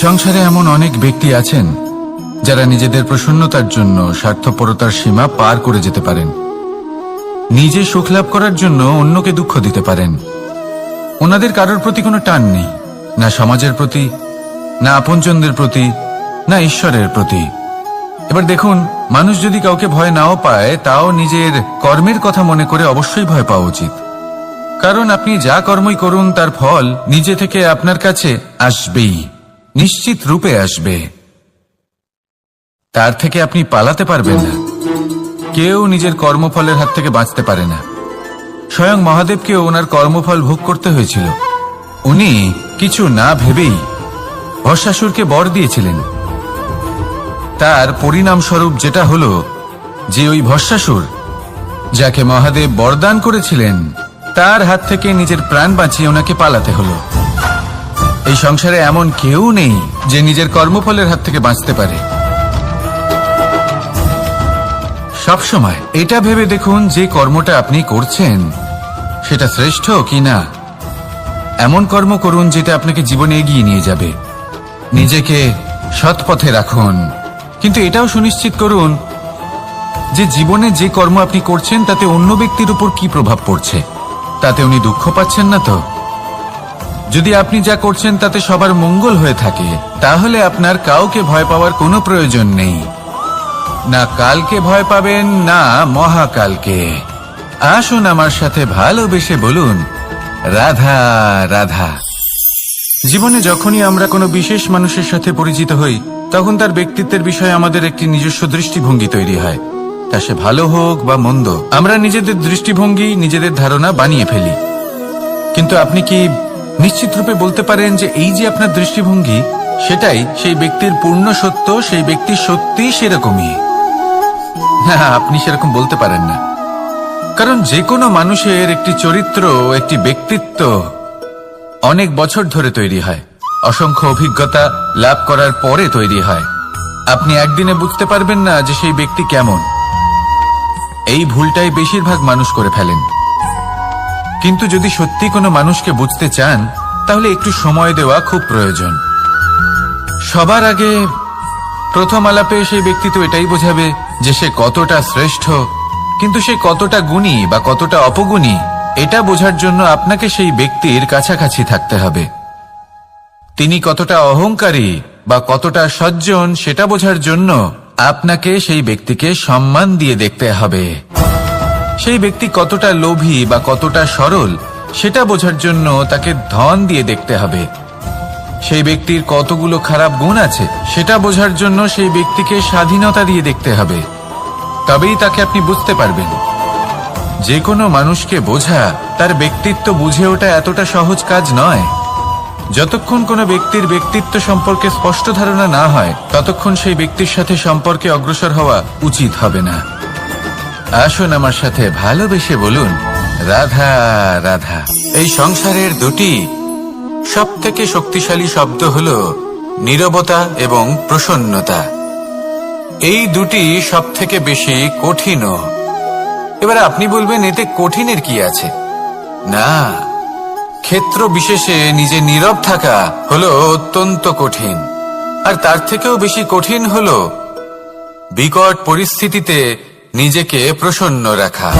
সংসারে এমন অনেক ব্যক্তি আছেন যারা নিজেদের প্রসন্নতার জন্য স্বার্থপরতার সীমা পার করে যেতে পারেন। নিজে সুখ লাভ করার জন্য অন্যকে দুঃখ দিতে পারেন। ওনাদের কারোর প্রতি কোনো টান নেই, না সমাজের প্রতি, না আপনজনদের প্রতি, না ঈশ্বরের প্রতি। এবার দেখুন, মানুষ যদি কাউকে ভয় নাও পায়, তাও নিজের কর্মের কথা মনে করে অবশ্যই ভয় পাওয়া উচিত। কারণ আপনি যা কর্মই করুন তার ফল নিজে থেকে আপনার কাছে আসবেই, নিশ্চিত রূপে আসবে। তার থেকে আপনি পালাতে পারবেন না। কেউ নিজের কর্মফলের হাত থেকে বাঁচতে পারে না। স্বয়ং মহাদেবকেও ওনার কর্মফল ভোগ করতে হয়েছিল। উনি কিছু না ভেবেই ভস্মাসুরকে বর দিয়েছিলেন। তার পরিণামস্বরূপ যেটা হলো যে ওই ভস্মাসুর, যাকে মহাদেব বরদান করেছিলেন, তার হাত থেকে নিজের প্রাণ বাঁচিয়ে ওনাকে পালাতে হলো। এই সংসারে এমন কেউ নেই যে নিজের কর্মফলের হাত থেকে বাঁচতে পারে। সবসময় এটা ভেবে দেখুন যে কর্মটা আপনি করছেন সেটা শ্রেষ্ঠ কি না। এমন কর্ম করুন যেটা আপনাকে জীবনে এগিয়ে নিয়ে যাবে। নিজেকে সৎ পথে রাখুন, কিন্তু এটাও সুনিশ্চিত করুন যে জীবনে যে কর্ম আপনি করছেন তাতে অন্য ব্যক্তির উপর কি প্রভাব পড়ছে, তাতে উনি দুঃখ পাচ্ছেন না তো। যদি আপনি যা করছেন তাতে সবার মঙ্গল হয়ে থাকে, তাহলে আপনার কাউকে ভয় পাওয়ার কোনো প্রয়োজন নেই। না কালকে ভয় পাবেন, না মহাকালকে। আসুন আমার সাথে ভালোবেসে বলুন, রাধা রাধা। জীবনে যখনই আমরা কোনো বিশেষ মানুষের সাথে পরিচিত হই, তখন তার ব্যক্তিত্বের বিষয়ে আমাদের একটি নিজস্ব দৃষ্টিভঙ্গি তৈরি হয়। তা সে ভালো হোক বা মন্দ, আমরা নিজেদের দৃষ্টিভঙ্গি, নিজেদের ধারণা বানিয়ে ফেলি। কিন্তু আপনি কি নিশ্চিত রূপে বলতে পারেন যে এই যে আপনার দৃষ্টিভঙ্গি, সেটাই সেই ব্যক্তির পূর্ণ সত্য, সেই ব্যক্তি সত্যি সেরকমই? না, আপনি সেরকম বলতে পারেন না। কারণ যে কোনো মানুষের একটি চরিত্র, একটি ব্যক্তিত্ব অনেক বছর ধরে তৈরি হয়, অসংখ্য অভিজ্ঞতা লাভ করার পরে তৈরি হয়। আপনি একদিনে বুঝতে পারবেন না যে সেই ব্যক্তি কেমন। এই ভুলটাই বেশিরভাগ মানুষ করে ফেলেন। কিন্তু যদি সত্যি কোনো মানুষকে বুঝতে চান, তাহলে একটু সময় দেওয়া খুব প্রয়োজন। সবার আগে প্রথম আলাপে সেই ব্যক্তি তো এটাই বোঝাবে যে সে কতটা শ্রেষ্ঠ, কিন্তু সে কতটা গুণী বা কতটা অপগুণী, এটা বোঝার জন্য আপনাকে সেই ব্যক্তির কাছাকাছি থাকতে হবে। তিনি কতটা অহংকারী বা কতটা সজ্জন, সেটা বোঝার জন্য আপনাকে সেই ব্যক্তিকে সম্মান দিয়ে দেখতে হবে। সেই ব্যক্তি কতটা লোভী বা কতটা সরল, সেটা বোঝার জন্য তাকে ধন দিয়ে দেখতে হবে। সেই ব্যক্তির কতগুলো খারাপ গুণ আছে, সেটা বোঝার জন্য সেই ব্যক্তিকে স্বাধীনতা দিয়ে দেখতে হবে। তবেই তাকে আপনি বুঝতে পারবেন। যে কোনো মানুষকে বোঝা, তার ব্যক্তিত্ব বুঝে ওঠা এতটা সহজ কাজ নয়। যতক্ষণ কোনো ব্যক্তির ব্যক্তিত্ব সম্পর্কে স্পষ্ট ধারণা না হয়, ততক্ষণ সেই ব্যক্তির সাথে সম্পর্কে অগ্রসর হওয়া উচিত হবে না। আসুন আমার সাথে ভালোবেসে বলুন, রাধা রাধা। এই সংসারের দুটি সবথেকে শক্তিশালী শব্দ হল নীরবতা এবং প্রসন্নতা। এই দুটি সবথেকে বেশি কঠিনও। এবার আপনি বলবেন, এতে কঠিনের কি আছে? না, ক্ষেত্র বিশেষে নিজে নীরব থাকা হলো অত্যন্ত কঠিন। আর তার থেকেও বেশি কঠিন হলো বিকট পরিস্থিতিতে নিজেকে প্রসন্ন রাখা।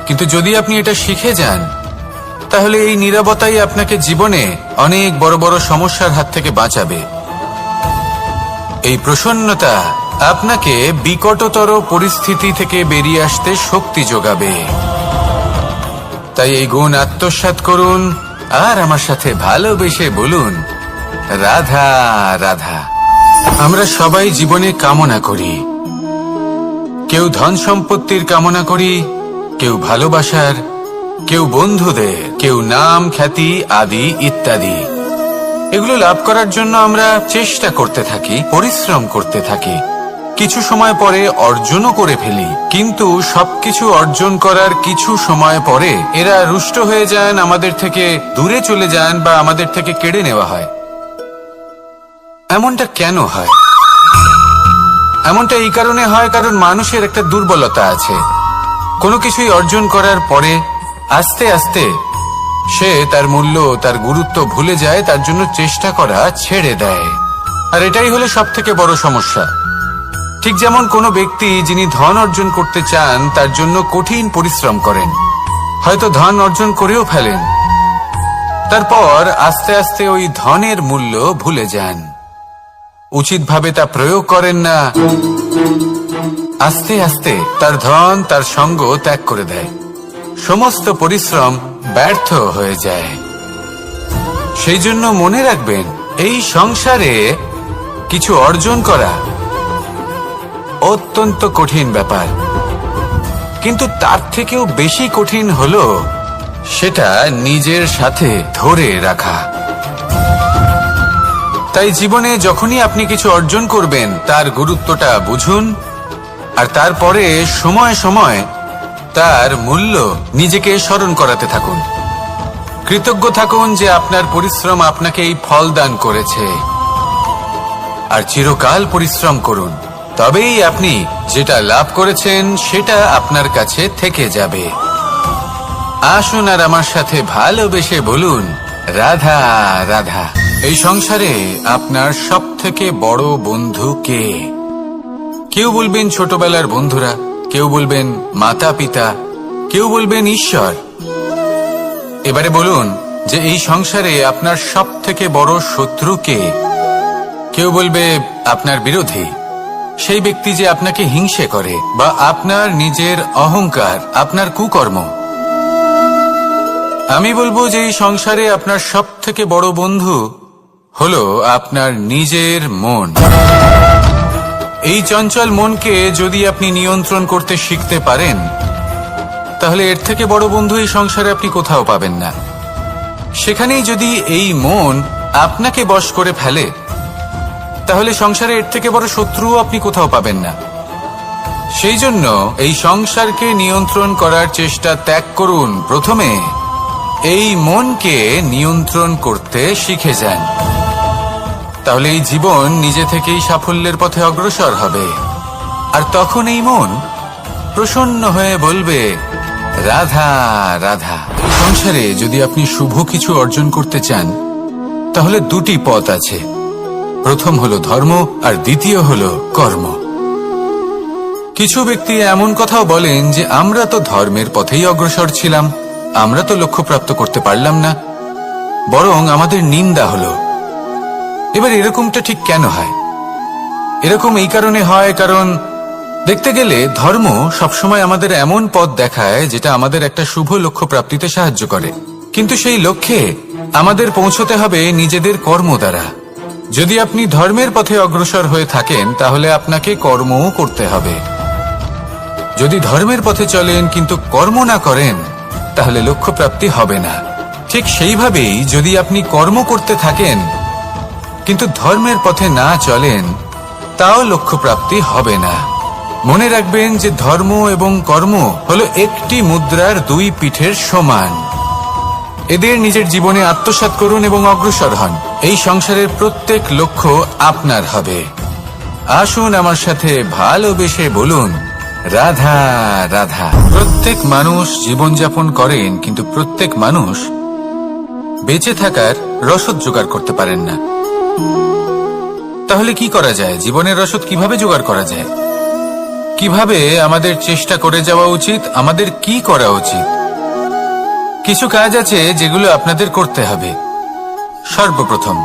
কিন্তু যদি আপনি এটা শিখে যান, তাহলে এই নীরবতাই আপনাকে জীবনে অনেক বড় বড় সমস্যার হাত থেকে বাঁচাবে। এই প্রসন্নতা আপনাকে বিকটতর পরিস্থিতি থেকে বেরিয়ে আসতে শক্তি যোগাবে। তাই এই গুণ আত্মসাৎ করুন আর আমার সাথে ভালোবেসে বলুন, রাধা রাধা। আমরা সবাই জীবনে কামনা করি। কেউ ধন সম্পত্তির কামনা করি, কেউ ভালোবাসার, কেউ বন্ধুদের, কেউ নাম, খ্যাতি আদি ইত্যাদি। এগুলো লাভ করার জন্য আমরা চেষ্টা করতে থাকি, পরিশ্রম করতে থাকি। কিছু সময় পরে অর্জনও করে ফেলি। কিন্তু সবকিছু অর্জন করার কিছু সময় পরে এরা রুষ্ট হয়ে যান, আমাদের থেকে দূরে চলে যান বা আমাদের থেকে কেড়ে নেওয়া হয়। এমনটা কেন হয়? এমনটা এই কারণে হয় কারণ মানুষের একটা দুর্বলতা আছে। কোনো কিছুই অর্জন করার পরে আস্তে আস্তে সে তার মূল্য, তার গুরুত্ব ভুলে যায়, তার জন্য চেষ্টা করা ছেড়ে দেয়। আর এটাই হলো সবথেকে বড় সমস্যা। ঠিক যেমন কোনো ব্যক্তি যিনি ধন অর্জন করতে চান তার জন্য কঠিন পরিশ্রম করেন, হয়তো ধন অর্জন করেও ফেলেন, তারপর আস্তে আস্তে ওই ধনের মূল্য ভুলে যান, উচিতভাবে তা প্রয়োগ করেন না, আস্তে আস্তে তার ধন তার সঙ্গ ত্যাগ করে দেয়, সমস্ত পরিশ্রম ব্যর্থ হয়ে যায়। সেই জন্য মনে রাখবেন, এই সংসারে কিছু অর্জন করা অত্যন্ত কঠিন ব্যাপার, কিন্তু তার থেকেও বেশি কঠিন হলো সেটা নিজের সাথে ধরে রাখা। তাই জীবনে যখনই আপনি কিছু অর্জন করবেন তার গুরুত্বটা বুঝুন, আর তারপরে সময় সময় তার মূল্য নিজেকে স্মরণ করাতে থাকুন। কৃতজ্ঞ থাকুন যে আপনার পরিশ্রম আপনাকে এই ফল দান করেছে, আর চিরকাল পরিশ্রম করুন, তবেই আপনি যেটা লাভ করেছেন সেটা আপনার কাছে থেকে যাবে। আসুন আর আমার সাথে ভালোবেসে বলুন, রাধা রাধা। এই সংসারে আপনার সবথেকে বড় বন্ধু কে? কেউ বলবেন ছোটবেলার বন্ধুরা, কেউ বলবেন মাতা পিতা, কেউ বলবেন ঈশ্বর। এবারে বলুন যে এই সংসারে আপনার সবথেকে বড় শত্রু কে? কেউ বলবে আপনার বিরোধী, সেই ব্যক্তি যে আপনাকে হিংসে করে, বা আপনার নিজের অহংকার, আপনার কুকর্ম। আমি বলবো যে এই সংসারে আপনার সবথেকে বড় বন্ধু হলো আপনার নিজের মন। এই চঞ্চল মনকে যদি আপনি নিয়ন্ত্রণ করতে শিখতে পারেন, তাহলে এর থেকে বড় বন্ধু এই সংসারে আপনি কোথাও পাবেন না। সেখানেই যদি এই মন আপনাকে বশ করে ফেলে, তাহলে সংসারে এর থেকে বড় শত্রুও আপনি কোথাও পাবেন না। সেই জন্য এই সংসারকে নিয়ন্ত্রণ করার চেষ্টা ত্যাগ করুন। প্রথমে এই মনকে নিয়ন্ত্রণ করতে শিখে যান, তাহলে এই জীবন নিজে থেকেই সাফল্যের পথে অগ্রসর হবে। আর তখন এই মন প্রসন্ন হয়ে বলবে, রাধা রাধা। সংসারে যদি আপনি শুভ কিছু অর্জন করতে চান, তাহলে দুটি পথ আছে। প্রথম হলো ধর্ম, আর দ্বিতীয় হলো কর্ম। কিছু ব্যক্তি এমন কথাও বলেন যে আমরা তো ধর্মের পথেই অগ্রসর ছিলাম, আমরা তো লক্ষ্যপ্রাপ্ত করতে পারলাম না, বরং আমাদের নিন্দা হলো। এবার এরকমটা ঠিক কেন হয়? এরকম এই কারণে হয়, কারণ দেখতে গেলে ধর্ম সবসময় আমাদের এমন পথ দেখায় যেটা আমাদের একটা শুভ লক্ষ্য প্রাপ্তিতে সাহায্য করে, কিন্তু সেই লক্ষ্যে আমাদের পৌঁছতে হবে নিজেদের কর্ম দ্বারা। যদি আপনি ধর্মের পথে অগ্রসর হয়ে থাকেন, তাহলে আপনাকে কর্মও করতে হবে। যদি ধর্মের পথে চলেন কিন্তু কর্ম না করেন, তাহলে লক্ষ্য প্রাপ্তি হবে না। ঠিক সেইভাবেই যদি আপনি কর্ম করতে থাকেন কিন্তু ধর্মের পথে না চলেন, তাও লক্ষ্য প্রাপ্তি হবে না। মনে রাখবেন যে ধর্ম এবং কর্ম হলো একটি মুদ্রার দুই পিঠের সমান। এদের নিজের জীবনে আত্মসাৎ করুন এবং অগ্রসর হন। এই সংসারের প্রত্যেক লক্ষ্য আপনার হবে। আসুন আমার সাথে ভালোবেসে বলুন, রাধা রাধা। প্রত্যেক মানুষ জীবনযাপন করেন, কিন্তু প্রত্যেক মানুষ বেঁচে থাকার রসদ জোগাড় করতে পারেন না। তাহলে কি করা যায়? জীবনের রসদ কিভাবে জোগাড় করা যায়? কিভাবে আমাদের চেষ্টা করে যাওয়া উচিত? আমাদের কি করা উচিত? কিছু কাজ আছে যেগুলো আপনাদের করতে হবে। সর্বপ্রথম,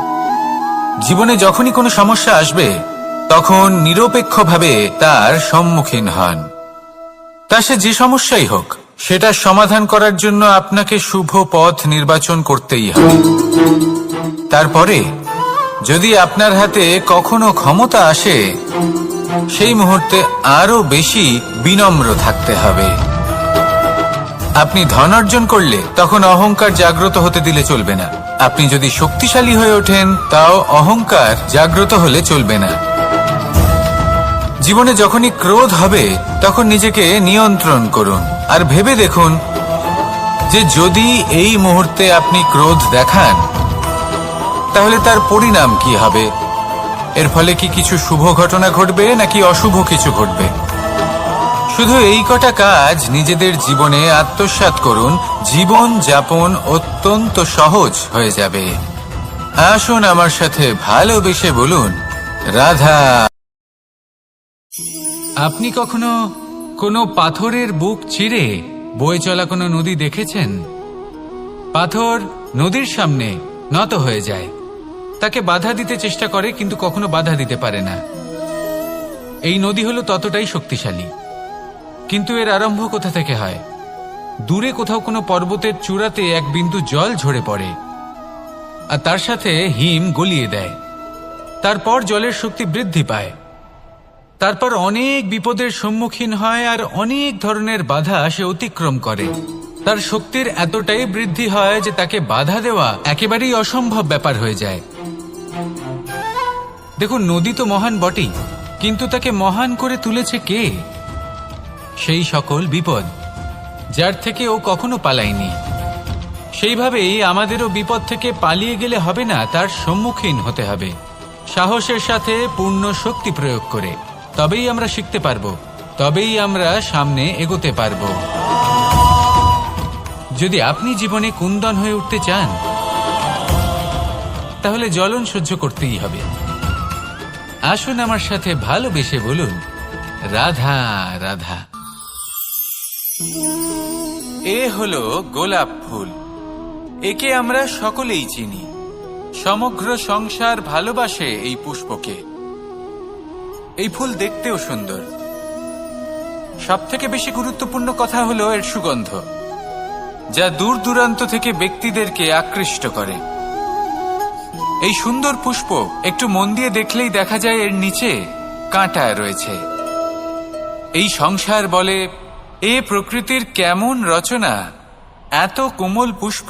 জীবনে যখনই কোনো সমস্যা আসবে, তখন নিরপেক্ষভাবে তার সম্মুখীন হন। তা সে যে সমস্যাই হোক, সেটা সমাধান করার জন্য আপনাকে শুভ পথ নির্বাচন করতেই হবে। তারপরে যদি আপনার হাতে কখনো ক্ষমতা আসে, সেই মুহূর্তে আরো বেশি বিনম্র থাকতে হবে। আপনি ধন অর্জন করলে তখন অহংকার জাগ্রত হতে দিলে চলবে না। আপনি যদি শক্তিশালী হয়ে ওঠেন, তাও অহংকার জাগ্রত হলে চলবে না। জীবনে যখনই ক্রোধ হবে, তখন নিজেকে নিয়ন্ত্রণ করুন, আর ভেবে দেখুন যে যদি এই মুহূর্তে আপনি ক্রোধ দেখান, তাহলে তার পরিণাম কি হবে। এর ফলে কি কিছু শুভ ঘটনা ঘটবে নাকি অশুভ কিছু ঘটবে? শুধু এই কটা কাজ নিজেদের জীবনে আত্মসাৎ করুন, জীবন যাপন অত্যন্ত সহজ হয়ে যাবে। আসুন আমার সাথে ভালোবেসে বলুন, রাধা। আপনি কখনো কোনো পাথরের বুক চিরে বয়ে চলা কোনো নদী দেখেছেন? পাথর নদীর সামনে নত হয়ে যায়, তাকে বাধা দিতে চেষ্টা করে কিন্তু কখনো বাধা দিতে পারে না। এই নদী হলো ততটাই শক্তিশালী, কিন্তু এর আরম্ভ কোথা থেকে হয়? দূরে কোথাও কোনো পর্বতের চূড়াতে এক বিন্দু জল ঝরে পড়ে আর তার সাথে হিম গলিয়ে দেয়। তারপর জলের শক্তি বৃদ্ধি পায়, তারপর অনেক বিপদের সম্মুখীন হয় আর অনেক ধরনের বাধা সে অতিক্রম করে। তার শক্তির এতটাই বৃদ্ধি হয় যে তাকে বাধা দেওয়া একেবারেই অসম্ভব ব্যাপার হয়ে যায়। দেখুন, নদী তো মহান বটেই, কিন্তু তাকে মহান করে তুলেছে কে? সেই সকল বিপদ যার থেকে ও কখনো পালায়নি। সেইভাবেই আমাদেরও বিপদ থেকে পালিয়ে গেলে হবে না, তার সম্মুখীন হতে হবে সাহসের সাথে, পূর্ণ শক্তি প্রয়োগ করে। তবেই আমরা শিখতে পারবো, তবেই আমরা সামনে এগোতে পারবো। যদি আপনি জীবনে কুন্দন হয়ে উঠতে চান, তাহলে জ্বলন সহ্য করতেই হবে। আসুন আমার সাথে ভালোবেসে বলুন, রাধা রাধা। এ হলো গোলাপ ফুল। একে আমরা সকলেই চিনি। সমগ্র সংসার ভালোবাসে এই পুষ্পকে। এই ফুল দেখতেও সুন্দর। সবথেকে বেশি গুরুত্বপূর্ণ কথা হলো এর সুগন্ধ, যা দূর দূরান্ত থেকে ব্যক্তিদেরকে আকৃষ্ট করে। এই সুন্দর পুষ্প একটু মন দিয়ে দেখলেই দেখা যায় এর নিচে কাঁটা রয়েছে। এই সংসার বলে, এ প্রকৃতির কেমন রচনা, এত কোমল পুষ্প,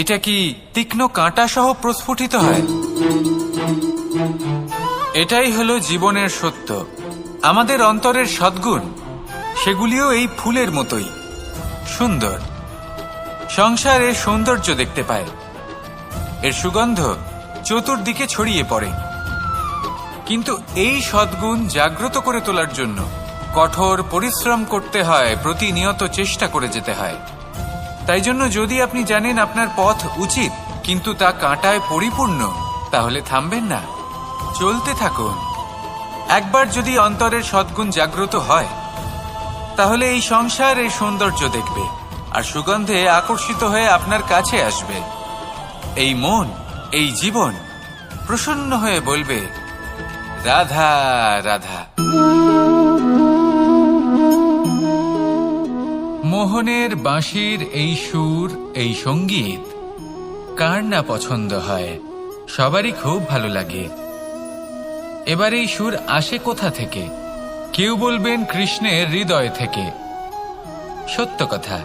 এটা কি তীক্ষ্ণ কাঁটা সহ প্রস্ফুটিত হয়? এটাই হলো জীবনের সত্য। আমাদের অন্তরের সদ্গুণ, সেগুলিও এই ফুলের মতোই সুন্দর। সংসার এর সৌন্দর্য দেখতে পায়, এর সুগন্ধ চতুর্দিকে ছড়িয়ে পড়ে। কিন্তু এই সদ্গুণ জাগ্রত করে তোলার জন্য কঠোর পরিশ্রম করতে হয়, প্রতিনিয়ত চেষ্টা করে যেতে হয়। তাই জন্য যদি আপনি জানেন আপনার পথ উচিত কিন্তু তা কাঁটায় পরিপূর্ণ, তাহলে থামবেন না, চলতে থাকুন। একবার যদি অন্তরের সদ্গুণ জাগ্রত হয়, তাহলে এই সংসার এর সৌন্দর্য দেখবে আর সুগন্ধে আকর্ষিত হয়ে আপনার কাছে আসবে। এই মন, এই জীবন প্রসন্ন হয়ে বলবে, রাধা রাধা। মোহনের বাঁশির এই সুর, এই সঙ্গীত কার না পছন্দ হয়? সবারই খুব ভালো লাগে। এবার এই সুর আসে কোথা থেকে? কেউ বলবেন কৃষ্ণের হৃদয় থেকে। সত্য কথা,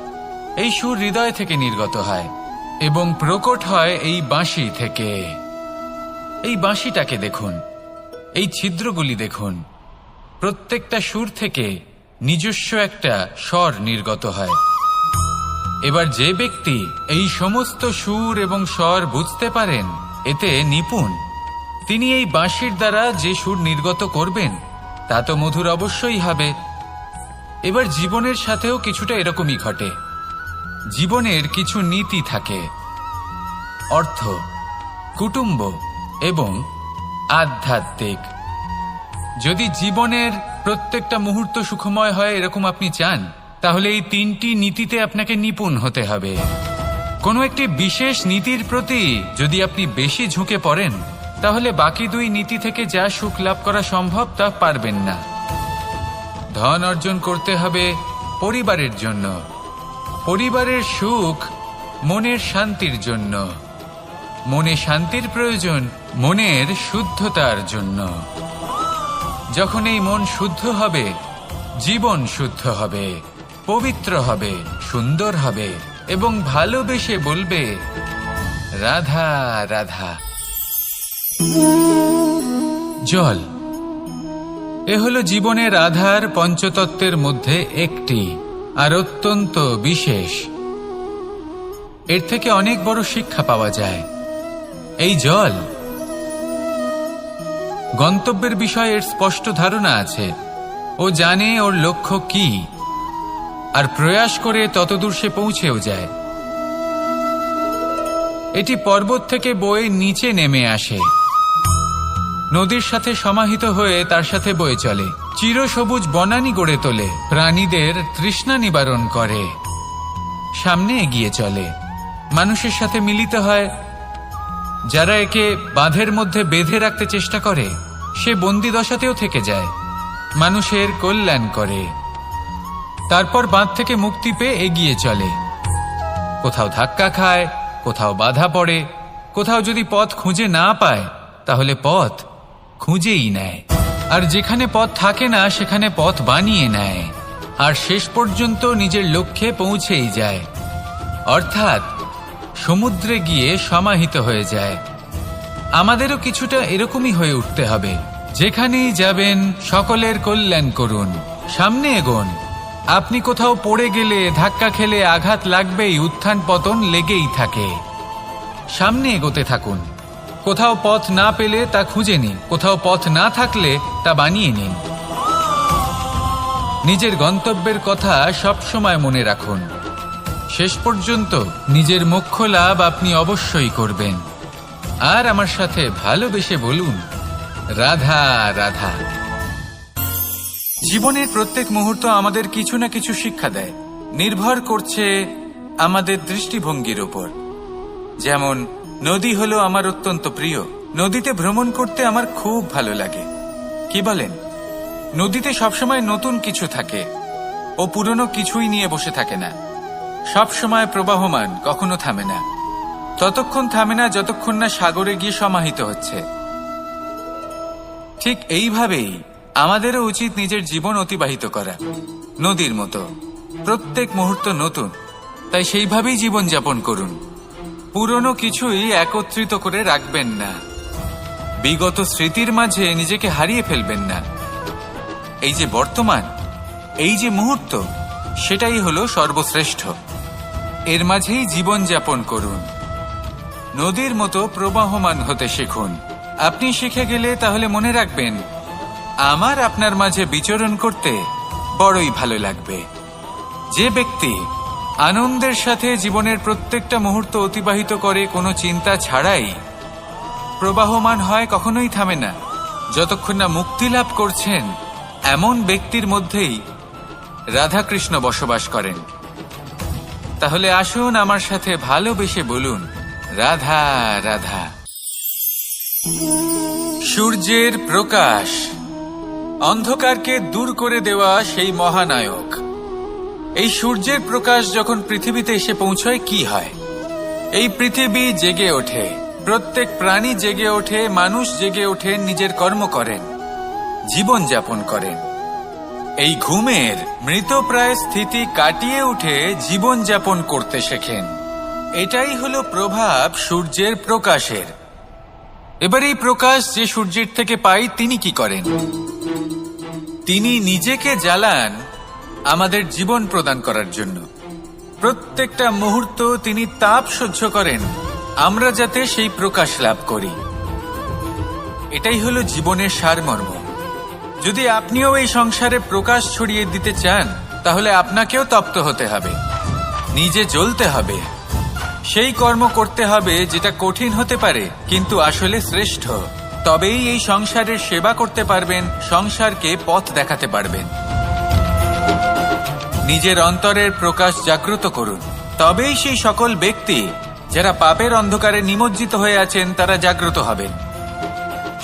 এই সুর হৃদয় থেকে নির্গত হয় এবং প্রকট হয় এই বাঁশি থেকে। এই বাঁশিটাকে দেখুন, এই ছিদ্রগুলি দেখুন, প্রত্যেকটা সুর থেকে নিজস্ব একটা স্বর নির্গত হয়। এবার যে ব্যক্তি এই সমস্ত সুর এবং স্বর বুঝতে পারেন, এতে নিপুণ, তিনি এই বাঁশির দ্বারা যে সুর নির্গত করবেন তা তো মধুর অবশ্যই হবে। এবার জীবনের সাথেও কিছুটা এরকমই ঘটে। জীবনের কিছু নীতি থাকে, অর্থ, কুটুম্ব এবং আধ্যাত্মিক। যদি জীবনের প্রত্যেকটা মুহূর্ত সুখময় হয় এরকম আপনি চান, তাহলে এই তিনটি নীতিতে আপনাকে নিপুণ হতে হবে। কোনো একটি বিশেষ নীতির প্রতি যদি আপনি বেশি ঝুঁকে পড়েন, তাহলে বাকি দুই নীতি থেকে যা সুখ লাভ করা সম্ভব তা পারবেন না। ধন অর্জন করতে হবে পরিবারের জন্য, পরিবারের সুখ মনের শান্তির জন্য, মনে শান্তির প্রয়োজন মনের শুদ্ধতার জন্য। যখন এই মন শুদ্ধ হবে, জীবন শুদ্ধ হবে, পবিত্র হবে, সুন্দর হবে এবং ভালোবেসে বলবে, রাধা রাধা। জল, এ হলো জীবনের আধার পঞ্চতত্ত্বের মধ্যে একটি, আর অত্যন্ত বিশেষ। এর থেকে অনেক বড় শিক্ষা পাওয়া যায়। এই জল, গন্তব্যের বিষয়ে এর স্পষ্ট ধারণা আছে। ও জানে ওর লক্ষ্য কি, আর প্রয়াস করে ততদূর সে পৌঁছেও যায়। এটি পর্বত থেকে বয়ে নিচে নেমে আসে, নদীর সাথে সমাহিত হয়ে তার সাথে বয়ে চলে, চিরসবুজ বনানী গড়ে তোলে, প্রাণীদের তৃষ্ণা নিবারণ করে, সামনে এগিয়ে চলে, মানুষের সাথে মিলিত হয়। যারা একে বাঁধের মধ্যে বেঁধে রাখতে চেষ্টা করে সে বন্দি দশাতেও থেকে যায়, মানুষের কল্যাণ করে। তারপর বাঁধ থেকে মুক্তি পেয়ে এগিয়ে চলে, কোথাও ধাক্কা খায়, কোথাও বাধা পড়ে, কোথাও যদি পথ খুঁজে না পায় তাহলে পথ খুঁজেই নেয়, আর যেখানে পথ থাকে না সেখানে পথ বানিয়ে নেয়, আর শেষ পর্যন্ত নিজের লক্ষ্যে পৌঁছেই যায়, অর্থাৎ সমুদ্রে গিয়ে সমাহিত হয়ে যায়। আমাদেরও কিছুটা এরকমই হয়ে উঠতে হবে। যেখানেই যাবেন সকলের কল্যাণ করুন, সামনে এগোন। আপনি কোথাও পড়ে গেলে, ধাক্কা খেলে আঘাত লাগবেই, উত্থান পতন লেগেই থাকে। সামনে এগোতে থাকুন। কোথাও পথ না পেলে তা খুঁজে নিন, কোথাও পথ না থাকলে তা বানিয়ে নিন। নিজের গন্তব্যের কথা সবসময় মনে রাখুন। শেষ পর্যন্ত নিজের মোক্ষ লাভ আপনি অবশ্যই করবেন। আর আমার সাথে ভালোবেসে বলুন, রাধা রাধা। জীবনের প্রত্যেক মুহূর্ত আমাদের কিছু না কিছু শিক্ষা দেয়, নির্ভর করছে আমাদের দৃষ্টিভঙ্গির উপর। যেমন নদী হলো আমার অত্যন্ত প্রিয়, নদীতে ভ্রমণ করতে আমার খুব ভালো লাগে। কি বলেন? নদীতে সবসময় নতুন কিছু থাকে, ও পুরনো কিছুই নিয়ে বসে থাকে না, সবসময় প্রবাহমান, কখনো থামে না। ততক্ষণ থামে না যতক্ষণ না সাগরে গিয়ে সমাহিত হচ্ছে। ঠিক এইভাবেই আমাদেরও উচিত নিজের জীবন অতিবাহিত করা, নদীর মতো। প্রত্যেক মুহূর্ত নতুন, তাই সেইভাবেই জীবন যাপন করুন। পুরনো কিছুই একত্রিত করে রাখবেন না, বিগত স্মৃতির মাঝে নিজেকে হারিয়ে ফেলবেন না। এই যে বর্তমান, এই যে মুহূর্ত, সেটাই হলো সর্বশ্রেষ্ঠ। এর মাঝেই জীবন যাপন করুন, নদীর মতো প্রবাহমান হতে শিখুন। আপনি শিখে গেলে তাহলে মনে রাখবেন, আমার আপনার মাঝে বিচরণ করতে বড়ই ভালো লাগবে। যে ব্যক্তি আনন্দের সাথে জীবনের প্রত্যেকটা মুহূর্ত অতিবাহিত করে কোনো চিন্তা ছাড়াই, প্রবাহমান হয়, কখনোই থামে না, যতক্ষণ না মুক্তি লাভ করছেন, এমন ব্যক্তির মধ্যেই রাধাকৃষ্ণ বসবাস করেন। তাহলে আসুন আমার সাথে ভালোবেসে বলুন, রাধা রাধা। সূর্যের প্রকাশ, অন্ধকারকে দূর করে দেওয়া সেই মহানায়ক। এই সূর্যের প্রকাশ যখন পৃথিবীতে এসে পৌঁছয় কি হয়? এই পৃথিবী জেগে ওঠে, প্রত্যেক প্রাণী জেগে ওঠে, মানুষ জেগে ওঠে, নিজের কর্ম করেন, জীবন যাপন করেন। এই ঘুমের মৃতপ্রায় স্থিতি কাটিয়ে উঠে জীবন যাপন করতে শেখেন। এটাই হলো প্রভাব সূর্যের প্রকাশের। এবার এই প্রকাশ যে সূর্যের থেকে পাই, তিনি কি করেন? তিনি নিজেকে জ্বালান আমাদের জীবন প্রদান করার জন্য। প্রত্যেকটা মুহূর্ত তিনি তাপ সহ্য করেন, আমরা যাতে সেই প্রকাশ লাভ করি। এটাই হলো জীবনের সারমর্ম। যদি আপনিও এই সংসারে প্রকাশ ছড়িয়ে দিতে চান, তাহলে আপনাকেও তপ্ত হতে হবে, নিজে জ্বলতে হবে, সেই কর্ম করতে হবে যেটা কঠিন হতে পারে কিন্তু আসলে শ্রেষ্ঠ। তবেই এই সংসারের সেবা করতে পারবেন, সংসারকে পথ দেখাতে পারবেন। নিজের অন্তরের প্রকাশ জাগ্রত করুন, তবেই সেই সকল ব্যক্তি যারা পাপের অন্ধকারে নিমজ্জিত হয়ে আছেন তারা জাগ্রত হবেন।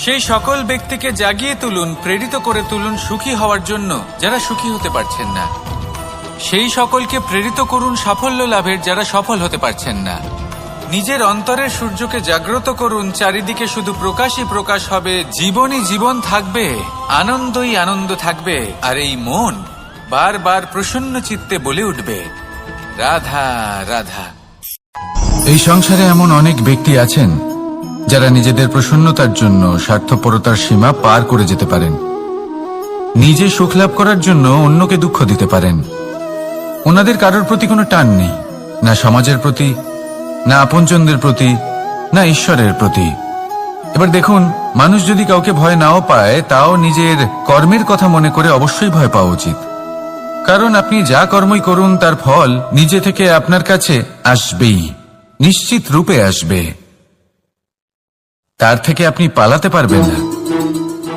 সেই সকল ব্যক্তিকে জাগিয়ে তুলুন, প্রেরিত করে তুলুন সুখী হওয়ার জন্য যারা সুখী হতে পারছেন না। সেই সকলকে প্রেরিত করুন সাফল্য লাভের যারা সফল হতে পারছেন না। নিজের অন্তরের সূর্যকে জাগ্রত করুন, চারিদিকে শুধু প্রকাশই প্রকাশ হবে, জীবনই জীবন থাকবে, আনন্দই আনন্দ থাকবে, আর এই মন বারবার প্রসন্ন চিত্তে বলে উঠবে, রাধা রাধা। এই সংসারে এমন অনেক ব্যক্তি আছেন যারা নিজেদের প্রসন্নতার জন্য স্বার্থপরতার সীমা পার করে যেতে পারেন, নিজে সুখ লাভ করার জন্য অন্যকে দুঃখ দিতে পারেন। ওনাদের কারোর প্রতি কোনো টান নেই, না সমাজের প্রতি, না আপনজনদের প্রতি, না ঈশ্বরের প্রতি। এবার দেখুন, মানুষ যদি কাউকে ভয় নাও পায়, তাও নিজের কর্মের কথা মনে করে অবশ্যই ভয় পাওয়া উচিত। কারণ আপনি যা কর্মই করুন তার ফল নিজে থেকে আপনার কাছে আসবেই, নিশ্চিত রূপে আসবে। তার থেকে আপনি পালাতে পারবেন না।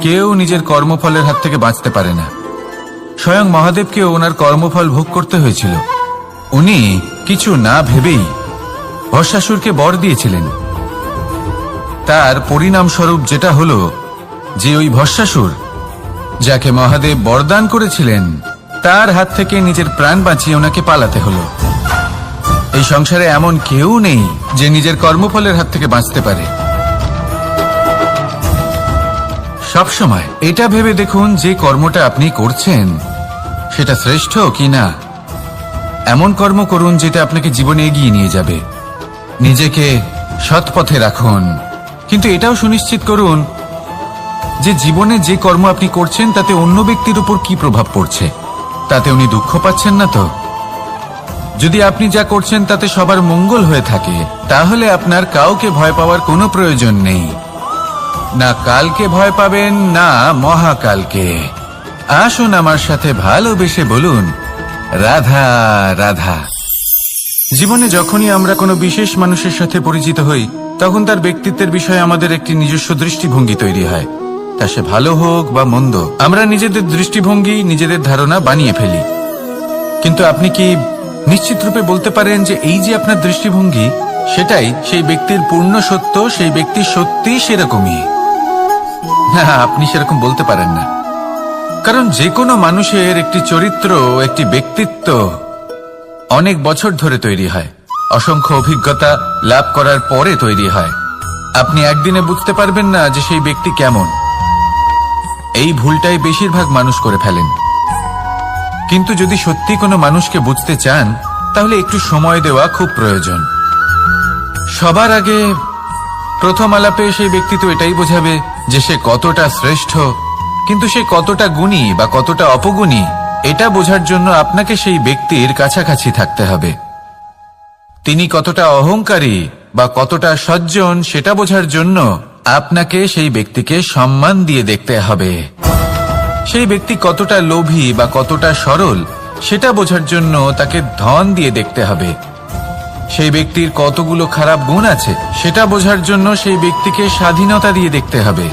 কেউ নিজের কর্মফলের হাত থেকে বাঁচতে পারে না। স্বয়ং মহাদেবকেও ওনার কর্মফল ভোগ করতে হয়েছিল। উনি কিছু না ভেবেই ভস্মাসুরকে বর দিয়েছিলেন। তার পরিণামস্বরূপ যেটা হলো যে ওই ভস্মাসুর, যাকে মহাদেব বরদান করেছিলেন, তার হাত থেকে নিজের প্রাণ বাঁচিয়ে ওনাকে পালাতে হলো। এই সংসারে এমন কেউ নেই যে নিজের কর্মফলের হাত থেকে বাঁচতে পারে। সবসময় এটা ভেবে দেখুন যে কর্মটা আপনি করছেন সেটা শ্রেষ্ঠ কি না। এমন কর্ম করুন যেটা আপনাকে জীবনে এগিয়ে নিয়ে যাবে। নিজেকে সৎ পথে রাখুন, কিন্তু এটাও সুনিশ্চিত করুন যে জীবনে যে কর্ম আপনি করছেন তাতে অন্য ব্যক্তির উপর কি প্রভাব পড়ছে, তাতে উনি দুঃখ পাচ্ছেন না তো। যদি আপনি যা করছেন তাতে সবার মঙ্গল হয়ে থাকে, তাহলে আপনার কাউকে ভয় পাওয়ার কোনো প্রয়োজন নেই। না কালকে ভয় পাবেন, না মহাকালকে। আসুন আমার সাথে ভালোবেসে বলুন, রাধা রাধা। জীবনে যখনই আমরা কোনো বিশেষ মানুষের সাথে পরিচিত হই, তখন তার ব্যক্তিত্বের বিষয়ে আমাদের একটি নিজস্ব দৃষ্টিভঙ্গি তৈরি হয়। তা সে ভালো হোক বা মন্দ, আমরা নিজেদের দৃষ্টিভঙ্গি, নিজেদের ধারণা বানিয়ে ফেলি। কিন্তু আপনি কি নিশ্চিত রূপে বলতে পারেন যে এই যে আপনার দৃষ্টিভঙ্গি, সেটাই সেই ব্যক্তির পূর্ণ সত্য, সেই ব্যক্তি সত্যি সেরকমই? না, আপনি সেরকম বলতে পারেন না। কারণ যে কোনো মানুষের একটি চরিত্র, একটি ব্যক্তিত্ব অনেক বছর ধরে তৈরি হয়, অসংখ্য অভিজ্ঞতা লাভ করার পরে তৈরি হয়। আপনি একদিনে বুঝতে পারবেন না যে সেই ব্যক্তি কেমন। এই ভুলটাই বেশিরভাগ মানুষ করে ফেলেন। কিন্তু যদি সত্যি কোনো মানুষকে বুঝতে চান, তাহলে একটু সময় দেওয়া খুব প্রয়োজন। সবার আগে প্রথম আলাপে সেই ব্যক্তি তো এটাই বোঝাবে যে সে কতটা শ্রেষ্ঠ, কিন্তু সে কতটা গুণী বা কতটা অপগুণী, এটা বোঝার জন্য আপনাকে সেই ব্যক্তির কাছাকাছি থাকতে হবে। তিনি কতটা অহংকারী বা কতটা সজ্জন, সেটা বোঝার জন্য আপনাকে সেই ব্যক্তিকে সম্মান দিয়ে দেখতে হবে। সেই ব্যক্তি কতটা লোভী বা কতটা সরল, সেটা বোঝার জন্য তাকে ধন দিয়ে দেখতে হবে। সেই ব্যক্তির কতগুলো খারাপ গুণ আছে, সেটা বোঝার জন্য সেই ব্যক্তিকে স্বাধীনতা দিয়ে দেখতে হবে।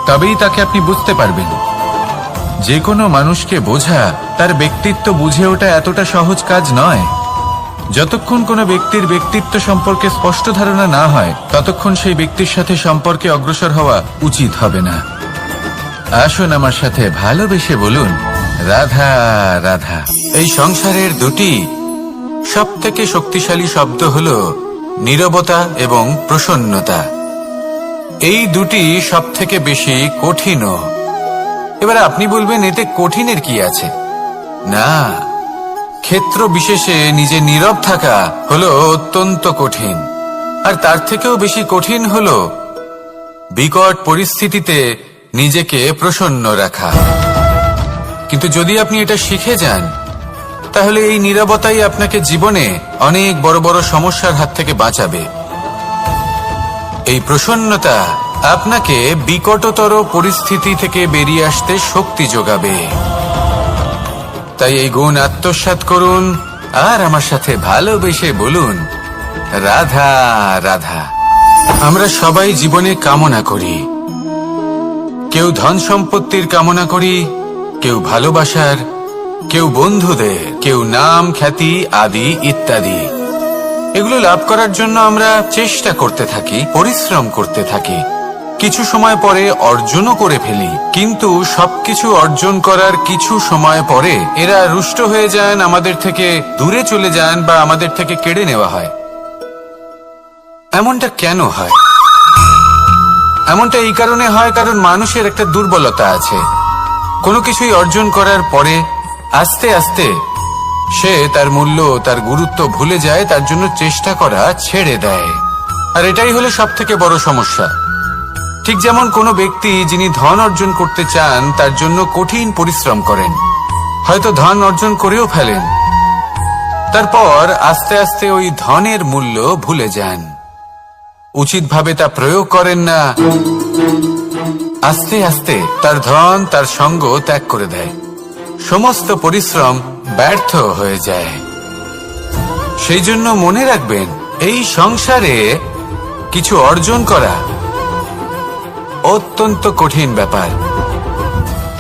তবেই তাকে আপনি বুঝতে পারবেন। যে কোনো মানুষকে বোঝা, তার ব্যক্তিত্ব বুঝে ওঠা এতটা সহজ কাজ নয়। যতক্ষণ কোনো ব্যক্তির ব্যক্তিত্ব সম্পর্কে স্পষ্ট ধারণা না হয়, ততক্ষণ সেই ব্যক্তির সাথে সম্পর্কে অগ্রসর হওয়া উচিত হবে না। আসুন আমার সাথে ভালোবেসে বলুন, রাধা রাধা। এই সংসারের দুটি সবথেকে শক্তিশালী শব্দ হলো নীরবতা এবং প্রসন্নতা। এই দুটি সবথেকে বেশি কঠিনও। এবার আপনি বলবেন, এতে কঠিনের কি আছে? না, ক্ষেত্র বিশেষে নিজে নীরব থাকা হলো অত্যন্ত কঠিন। আর তার থেকেও বেশি কঠিন হলো বিকট পরিস্থিতিতে নিজেকে প্রসন্ন রাখা। কিন্তু যদি আপনি এটা শিখে যান, তাহলে এই নীরবতাই আপনাকে জীবনে অনেক বড় বড় সমস্যার হাত থেকে বাঁচাবে। এই প্রসন্নতা আপনাকে বিকটতর পরিস্থিতি থেকে বেরিয়ে আসতে শক্তি যোগাবে। তাই এই গুণ আত্মসাৎ করুন আর আমার সাথে ভালোবেসে বলুন, রাধা রাধা। আমরা সবাই জীবনে কামনা করি। কেউ ধন সম্পত্তির কামনা করি, কেউ ভালোবাসার, কেউ বন্ধুদের, কেউ নাম খ্যাতি আদি ইত্যাদি। এগুলো লাভ করার জন্য আমরা চেষ্টা করতে থাকি, পরিশ্রম করতে থাকি। কিছু সময় পরে অর্জনও করে ফেলি, কিন্তু সবকিছু অর্জন করার কিছু সময় পরে এরা রুষ্ট হয়ে যান, আমাদের থেকে দূরে চলে যান বা আমাদের থেকে কেড়ে নেওয়া হয়। এমনটা কেন হয়? এমনটা এই কারণে হয় কারণ মানুষের একটা দুর্বলতা আছে। কোনো কিছুই অর্জন করার পরে আস্তে আস্তে সে তার মূল্য, তার গুরুত্ব ভুলে যায়, তার জন্য চেষ্টা করা ছেড়ে দেয়। আর এটাই হলো সবথেকে বড় সমস্যা। ঠিক যেমন কোনো ব্যক্তি যিনি ধন অর্জন করতে চান, তার জন্য কঠিন পরিশ্রম করেন, হয়তো ধন অর্জন করেও ফেলেন, তারপর আস্তে আস্তে ওই ধনের মূল্য ভুলে যান। উচিতভাবে তা প্রয়োগ করেন না, আস্তে আস্তে তার ধন তার সঙ্গ ত্যাগ করে দেয়। সমস্ত পরিশ্রম ব্যর্থ হয়ে যায়। সেই জন্য মনে রাখবেন, এই সংসারে কিছু অর্জন করা অত্যন্ত কঠিন ব্যাপার,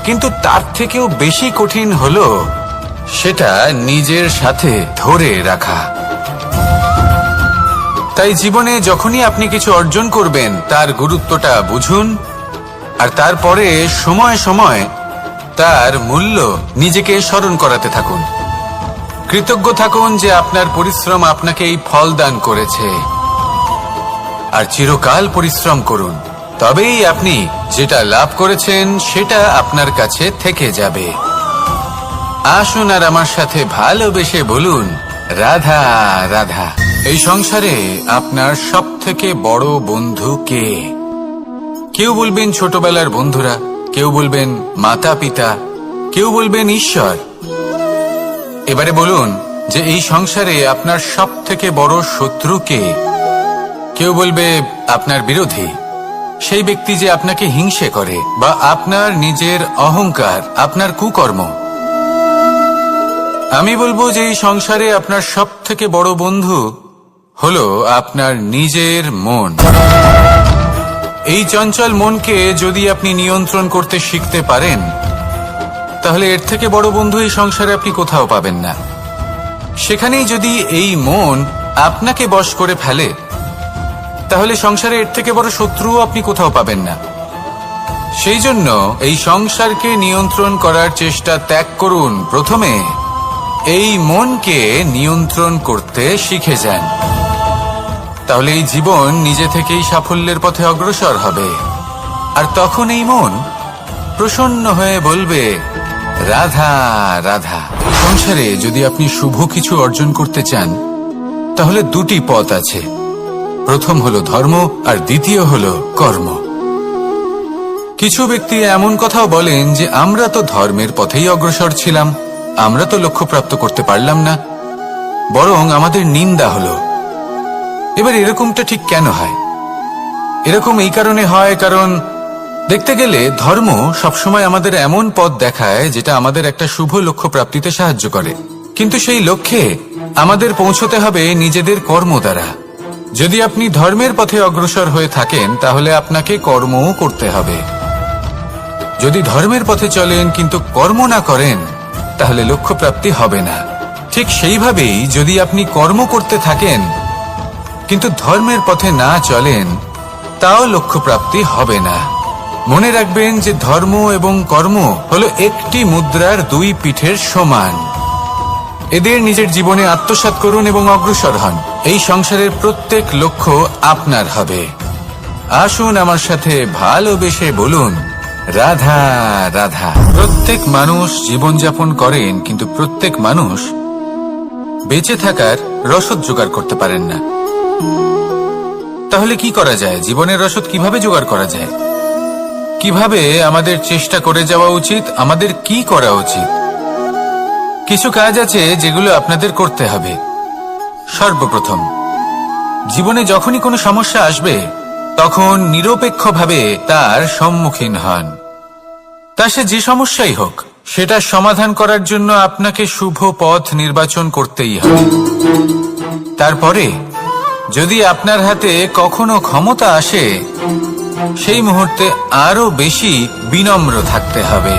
কিন্তু তার থেকেও বেশি কঠিন হলো সেটা নিজের সাথে ধরে রাখা। তাই জীবনে যখনই আপনি কিছু অর্জন করবেন তার গুরুত্বটা বুঝুন, আর তারপরে সময় সময় তার মূল্য নিজেকে স্মরণ করাতে থাকুন। কৃতজ্ঞ থাকুন যে আপনার পরিশ্রম আপনাকে এই ফল দান করেছে, আর চিরকাল পরিশ্রম করুন। তবেই আপনি যেটা লাভ করেছেন সেটা আপনার কাছে থেকে যাবে। আসুন আর আমার সাথে ভালোবেসে বলুন, রাধা রাধা। এই সংসারে আপনার সব থেকে বড় বন্ধু কে? কেউ বলবেন ছোটবেলার বন্ধুরা, কেউ বলবেন মাতা পিতা, কেউ বলবেন ঈশ্বর। এবারে বলুন যে এই সংসারে আপনার সব থেকে বড় শত্রু কে? কেউ বলবে আপনার বিরোধী, সেই ব্যক্তি যে আপনাকে হিংসে করে, বা আপনার নিজের অহংকার, আপনার কুকর্ম। আমি বলবো যে এই সংসারে আপনার সব থেকে বড় বন্ধু হলো আপনার নিজের মন। এই চঞ্চল মনকে যদি আপনি নিয়ন্ত্রণ করতে শিখতে পারেন, তাহলে এর থেকে বড় বন্ধু এই সংসারে আপনি কোথাও পাবেন না। সেখানেই যদি এই মন আপনাকে বশ করে ফেলে, তাহলে সংসারে এর থেকে বড় শত্রুও আপনি কোথাও পাবেন না। সেই জন্য এই সংসারকে নিয়ন্ত্রণ করার চেষ্টা ত্যাগ করুন। প্রথমে এই মনকে নিয়ন্ত্রণ করতে শিখে যান, তাহলে এই জীবন নিজে থেকেই সাফল্যের পথে অগ্রসর হবে। আর তখন এই মন প্রসন্ন হয়ে বলবে, রাধা রাধা। সংসারে যদি আপনি শুভ কিছু অর্জন করতে চান, তাহলে দুটি পথ আছে। প্রথম হলো ধর্ম, আর দ্বিতীয় হলো কর্ম। কিছু ব্যক্তি এমন কথাও বলেন যে আমরা তো ধর্মের পথেই অগ্রসর ছিলাম, আমরা তো লক্ষ্য প্রাপ্ত করতে পারলাম না, বরং আমাদের নিন্দা হলো। এবার এরকমটা ঠিক কেন হয়? এরকম এই কারণে হয়, কারণ দেখতে গেলে ধর্ম সবসময় আমাদের এমন পথ দেখায় যেটা আমাদের একটা শুভ লক্ষ্য প্রাপ্তিতে সাহায্য করে, কিন্তু সেই লক্ষ্যে আমাদের পৌঁছতে হবে নিজেদের কর্ম দ্বারা। যদি আপনি ধর্মের পথে অগ্রসর হয়ে থাকেন, তাহলে আপনাকে কর্মও করতে হবে। যদি ধর্মের পথে চলেন কিন্তু কর্ম না করেন, তাহলে লক্ষ্য প্রাপ্তি হবে না। ঠিক সেইভাবেই যদি আপনি কর্ম করতে থাকেন কিন্তু ধর্মের পথে না চলেন, তাও লক্ষ্য প্রাপ্তি হবে না। মনে রাখবেন যে ধর্ম এবং কর্ম হলো একটি মুদ্রার দুই পিঠের সমান। এদের নিজের জীবনে আত্মসাৎ করুন এবং অগ্রসর হন। এই সংসারের প্রত্যেক লক্ষ্য আপনার হবে। আসুন আমার সাথে ভালোবেসে বলুন, রাধা রাধা। প্রত্যেক মানুষ জীবনযাপন করেন, কিন্তু প্রত্যেক মানুষ বেঁচে থাকার রসদ জোগাড় করতে পারেন না। তাহলে কি করা যায়? জীবনের রসদ কিভাবে জোগাড় করা যায়? কিভাবে আমাদের চেষ্টা করে যাওয়া উচিত? আমাদের কি করা উচিত? কিছু কাজ আছে যেগুলো আপনাদের করতে হবে। সর্বপ্রথম, জীবনে যখনই কোনো সমস্যা আসবে, তখন নিরপেক্ষভাবে তার সম্মুখীন হন। তা সে যে সমস্যাই হোক, সেটা সমাধান করার জন্য আপনাকে শুভ পথ নির্বাচন করতেই হবে। তারপরে যদি আপনার হাতে কখনো ক্ষমতা আসে, সেই মুহূর্তে আরো বেশি বিনম্র থাকতে হবে।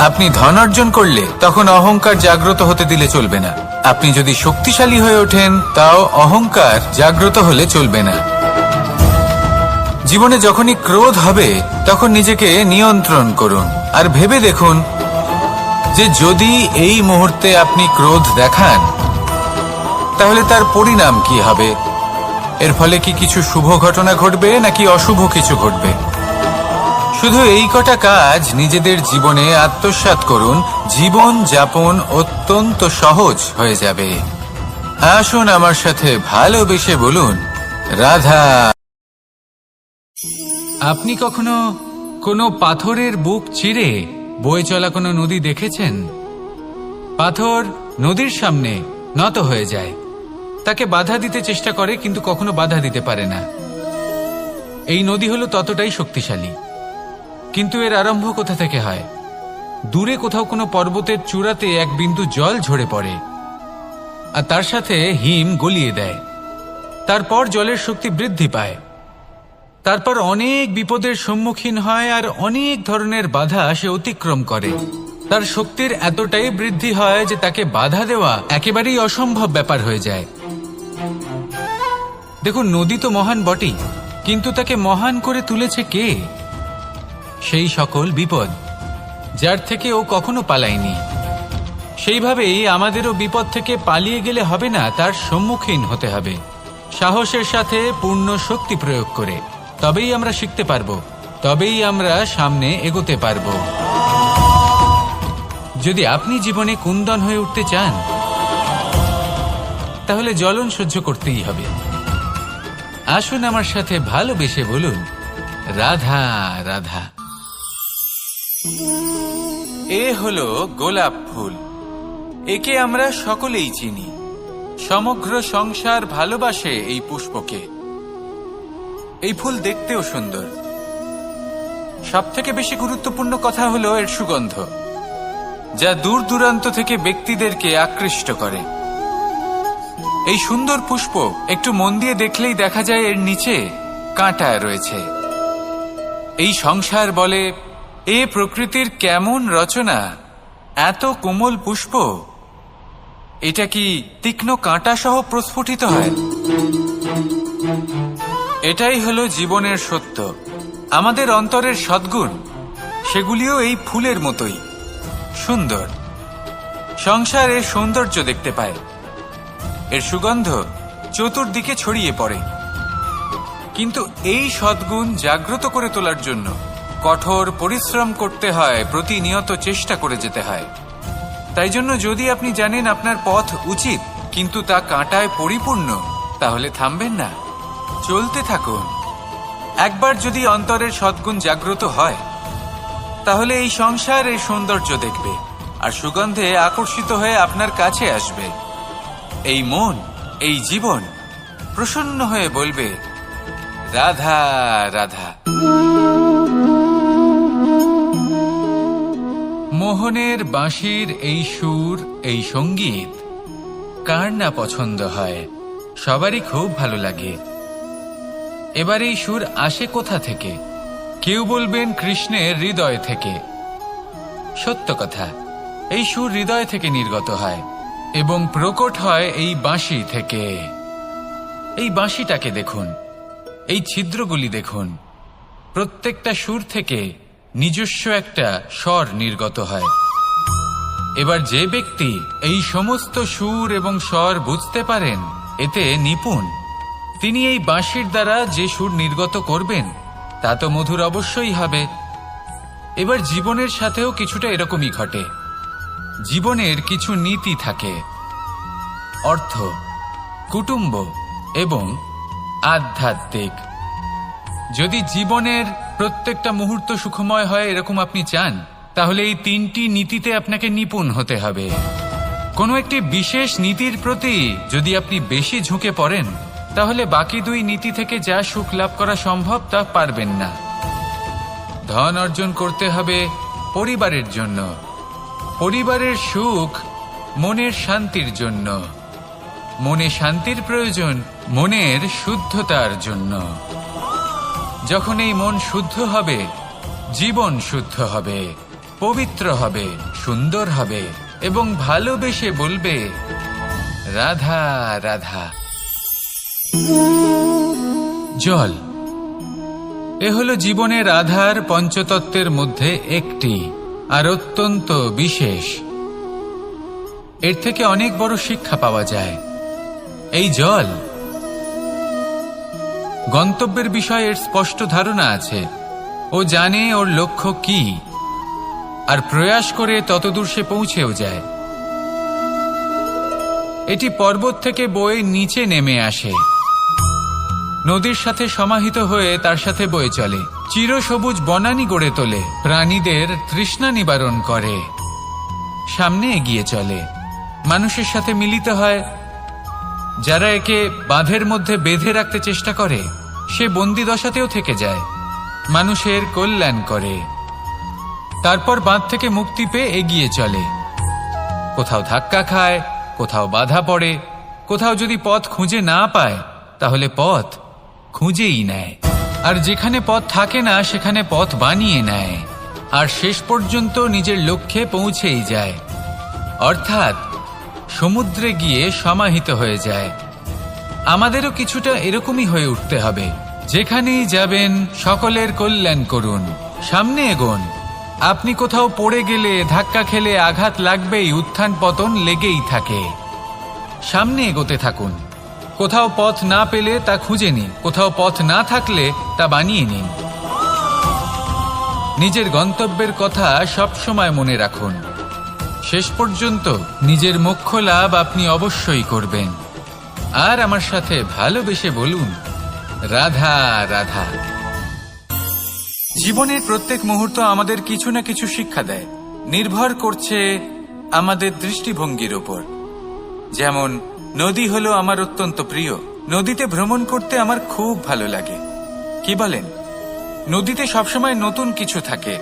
আপনি ধন অর্জন করলে তখন অহংকার জাগ্রত হতে দিলে চলবে না। আপনি যদি শক্তিশালী হয়ে ওঠেন, তাও অহংকার জাগ্রত হলে চলবে না। জীবনে যখনই ক্রোধ হবে, তখন নিজেকে নিয়ন্ত্রণ করুন, আর ভেবে দেখুন যে যদি এই মুহূর্তে আপনি ক্রোধ দেখান, তাহলে তার পরিণাম কি হবে। এর ফলে কি কিছু শুভ ঘটনা ঘটবে নাকি অশুভ কিছু ঘটবে? শুধু এই কটা কাজ নিজেদের জীবনে আত্মসাৎ করুন, জীবন যাপন অত্যন্ত সহজ হয়ে যাবে। আসুন আমার সাথে ভালোবেসে বলুন, রাধা। আপনি কখনো কোনো পাথরের বুক চিরে বয়ে চলা কোনো নদী দেখেছেন? পাথর নদীর সামনে নত হয়ে যায়, তাকে বাধা দিতে চেষ্টা করে কিন্তু কখনো বাধা দিতে পারে না। এই নদী হলো ততটাই শক্তিশালী, কিন্তু এর আরম্ভ কোথা থেকে হয়? দূরে কোথাও কোনো পর্বতের চূড়াতে এক বিন্দু জল ঝরে পড়ে আর তার সাথে হিম গলিয়ে দেয়। তারপর জলের শক্তি বৃদ্ধি পায়, তারপর অনেক বিপদের সম্মুখীন হয় আর অনেক ধরনের বাধা সে অতিক্রম করে। তার শক্তির এতটাই বৃদ্ধি হয় যে তাকে বাধা দেওয়া একেবারেই অসম্ভব ব্যাপার হয়ে যায়। দেখুন, নদী তো মহান বটেই, কিন্তু তাকে মহান করে তুলেছে কে? সেই সকল বিপদ যার থেকে ও কখনো পালায়নি। সেইভাবেই আমাদেরও বিপদ থেকে পালিয়ে গেলে হবে না, তার সম্মুখীন হতে হবে সাহসের সাথে, পূর্ণ শক্তি প্রয়োগ করে। তবেই আমরা শিখতে পারবো, তবেই আমরা সামনে এগোতে পারবো। যদি আপনি জীবনে কুন্দন হয়ে উঠতে চান, তাহলে জ্বলন সহ্য করতেই হবে। আসুন আমার সাথে ভালোবেসে বলুন, রাধা রাধা। এ হলো গোলাপ ফুল। একে আমরা সকলেই চিনি। সমগ্র সংসার ভালোবাসে এই পুষ্পকে। এই ফুল দেখতেও সুন্দর। সবথেকে বেশি গুরুত্বপূর্ণ কথা হলো এর সুগন্ধ, যা দূর দূরান্ত থেকে ব্যক্তিদেরকে আকৃষ্ট করে। এই সুন্দর পুষ্প একটু মন দিয়ে দেখলেই দেখা যায় এর নিচে কাঁটা রয়েছে। এই সংসার বলে, এ প্রকৃতির কেমন রচনা, এত কোমল পুষ্প, এটা কি তীক্ষ্ণ কাঁটা সহ প্রস্ফুটিত হয়? এটাই হলো জীবনের সত্য। আমাদের অন্তরের সদ্গুণ, সেগুলিও এই ফুলের মতোই সুন্দর। সংসার এর সৌন্দর্য দেখতে পায়, এর সুগন্ধ চতুর্দিকে ছড়িয়ে পড়ে। কিন্তু এই সদ্গুণ জাগ্রত করে তোলার জন্য কঠোর পরিশ্রম করতে হয়, প্রতিনিয়ত চেষ্টা করে যেতে হয়। তাই জন্য যদি আপনি জানেন আপনার পথ উচিত কিন্তু তা কাঁটায় পরিপূর্ণ, তাহলে থামবেন না, চলতে থাকুন। একবার যদি অন্তরের সদ্গুণ জাগ্রত হয়, তাহলে এই সংসার এর সৌন্দর্য দেখবে আর সুগন্ধে আকর্ষিত হয়ে আপনার কাছে আসবে। এই মন, এই জীবন প্রসন্ন হয়ে বলবে, রাধা রাধা। মোহনের বাঁশির এই সুর, এই সঙ্গীত কার না পছন্দ হয়? সবারই খুব ভালো লাগে। এবার এই সুর আসে কোথা থেকে? কেউ বলবেন কৃষ্ণের হৃদয় থেকে। সত্য কথা, এই সুর হৃদয় থেকে নির্গত হয় এবং প্রকট হয় এই বাঁশি থেকে। এই বাঁশিটাকে দেখুন, এই ছিদ্রগুলি দেখুন, প্রত্যেকটা সুর থেকে নিজস্ব একটা স্বর নির্গত হয়। এবার যে ব্যক্তি এই সমস্ত সুর এবং স্বর বুঝতে পারেন, এতে নিপুণ, তিনি এই বাঁশির দ্বারা যে সুর নির্গত করবেন তা তো মধুর অবশ্যই হবে। এবার জীবনের সাথেও কিছুটা এরকমই ঘটে। জীবনের কিছু নীতি থাকে, অর্থ, কুটুম্ব এবং আধ্যাত্মিক। যদি জীবনের প্রত্যেকটা মুহূর্ত সুখময় হয় এরকম আপনি চান, তাহলে এই তিনটি নীতিতে আপনাকে নিপুণ হতে হবে। কোনো একটি বিশেষ নীতির প্রতি যদি আপনি বেশি ঝুঁকে পড়েন, তাহলে বাকি দুই নীতি থেকে যা সুখ লাভ করা সম্ভব তা পারবেন না। ধন অর্জন করতে হবে পরিবারের জন্য, পরিবারের সুখ মনের শান্তির জন্য, মনে শান্তির প্রয়োজন মনের শুদ্ধতার জন্য। যখন এই মন শুদ্ধ হবে, জীবন শুদ্ধ হবে, পবিত্র হবে, সুন্দর হবে এবং ভালোবেসে বলবে, রাধা রাধা। জল, এ হলো জীবনের আধার, পঞ্চতত্ত্বের মধ্যে একটি, আর অত্যন্ত বিশেষ। এর থেকে অনেক বড় শিক্ষা পাওয়া যায়। এই জল, গন্তব্যের বিষয়ে এর স্পষ্ট ধারণা আছে। ও জানে ওর লক্ষ্য কি, আর প্রয়াস করে ততদূর সে পৌঁছেও যায়। এটি পর্বত থেকে বয়ে নিচে নেমে আসে, নদীর সাথে সমাহিত হয়ে তার সাথে বয়ে চলে, চিরসবুজ বনানী গড়ে তোলে, প্রাণীদের তৃষ্ণা নিবারণ করে, সামনে এগিয়ে চলে, মানুষের সাথে মিলিত হয়, যারা একে বাঁধের মধ্যে বেঁধে রাখতে চেষ্টা করে সে বন্দি দশাতেও থেকে যায়, মানুষের কল্যাণ করে, তারপর বাঁধ থেকে মুক্তি পেয়ে এগিয়ে চলে। কোথাও ধাক্কা খায়, কোথাও বাধা পড়ে, কোথাও যদি পথ খুঁজে না পায় তাহলে পথ খুঁজেই নেয়, আর যেখানে পথ থাকে না সেখানে পথ বানিয়ে নেয়, আর শেষ পর্যন্ত নিজের লক্ষ্যে পৌঁছেই যায়, অর্থাৎ সমুদ্রে গিয়ে সমাহিত হয়ে যায়। আমাদেরও কিছুটা এরকমই হয়ে উঠতে হবে। যেখানেই যাবেন সকলের কল্যাণ করুন, সামনে এগোন। আপনি কোথাও পড়ে গেলে, ধাক্কা খেলে আঘাত লাগবেই, উত্থান পতন লেগেই থাকে। সামনে এগোতে থাকুন। কোথাও পথ না পেলে তা খুঁজে নিন, কোথাও পথ না থাকলে তা বানিয়ে নিন। নিজের গন্তব্যের কথা সব সময় মনে রাখুন। শেষ পর্যন্ত নিজের মোক্ষ লাভ আপনি অবশ্যই করবেন। আর আমার সাথে ভালোবেসে বলুন, রাধা রাধা। জীবনের প্রত্যেক মুহূর্ত আমাদের কিছু না কিছু শিক্ষা দেয়, নির্ভর করছে আমাদের দৃষ্টিভঙ্গির উপর। যেমন নদী হলো আমার অত্যন্ত প্রিয়, নদীতে ভ্রমণ করতে আমার খুব ভালো লাগে। কি বলেন? নদীতে সবসময় নতুন কিছু থাকে,